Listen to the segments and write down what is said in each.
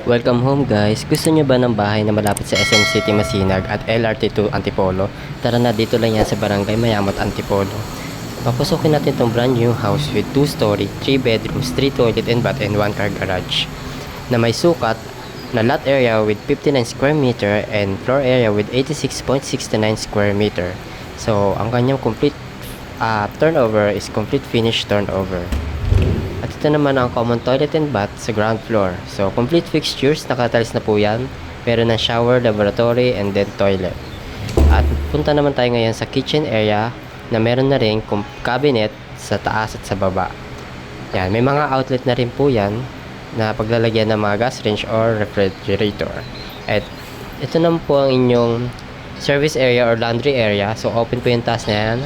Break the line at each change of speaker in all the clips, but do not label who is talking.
Welcome home guys! Gusto nyo ba ng bahay na malapit sa SM City Masinag at LRT2 Antipolo? Tara na, dito lang yan sa Barangay Mayamot, Antipolo. Papusukin natin tong brand new house with 2-story, 3 bedrooms, 3 toilet and bath and 1 car garage na may sukat na lot area with 59 square meter and floor area with 86.69 square meter. So, ang kanyang complete turnover is complete finish turnover. At ito naman ang common toilet and bath sa ground floor. So, complete fixtures, nakatalis na po yan. Meron ng shower, laboratory, and then toilet. At punta naman tayo ngayon sa kitchen area na meron na rin cabinet sa taas at sa baba. Yan, may mga outlet na rin po yan na paglalagyan ng mga gas range or refrigerator. At ito naman po ang inyong service area or laundry area. So, open po yung taas na yan.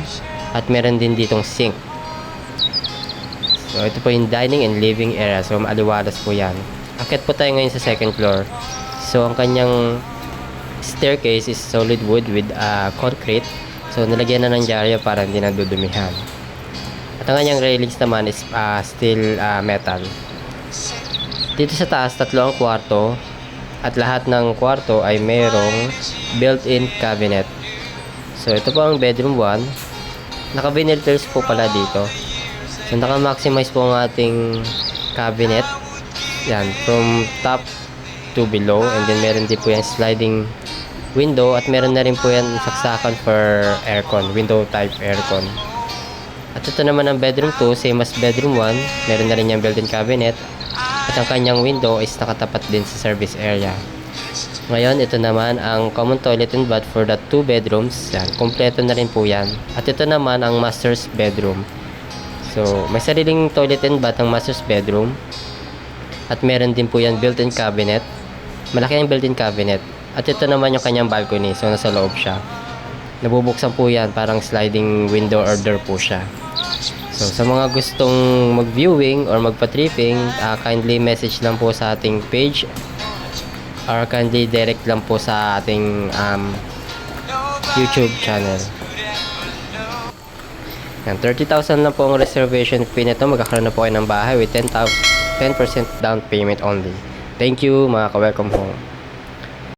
At meron din ditong sink. So, ito po yung dining and living area. So, maaliwalas po yan. Akit po tayo ngayon sa second floor. So, ang kanyang staircase is solid wood with concrete. So, nalagyan na ng dyaryo para hindi nadudumihan. At ang kanyang railings naman is steel metal. Dito sa taas, 3 ang kwarto. At lahat ng kwarto ay mayroong built-in cabinet. So, ito po ang bedroom 1. Naka-vinyl tiles po pala dito. So, naka-maximize po ang ating cabinet. Yan, from top to below. And then, meron din po yung sliding window. At meron na rin po yan saksakan for aircon. Window type aircon. At ito naman ang bedroom 2. Same as bedroom 1. Meron na rin yung built-in cabinet. At ang kanyang window is nakatapat din sa service area. Ngayon, ito naman ang common toilet and bath for the 2 bedrooms. Yan, kompleto na rin po yan. At ito naman ang master's bedroom. So, may sariling toilet and bath ang master's bedroom. At meron din po yan built-in cabinet. Malaki ang built-in cabinet. At ito naman yung kanyang balcony. So, nasa loob siya. Nabubuksan po yan. Parang sliding window or door po siya. So, sa mga gustong mag-viewing or magpa-tripping, kindly message lang po sa ating page. Or kindly direct lang po sa ating YouTube channel. Yan, 30,000 lang po ang reservation fee nito. Magkakaroon na po kayo ng bahay with 10% down payment only. Thank you mga ka-welcome home.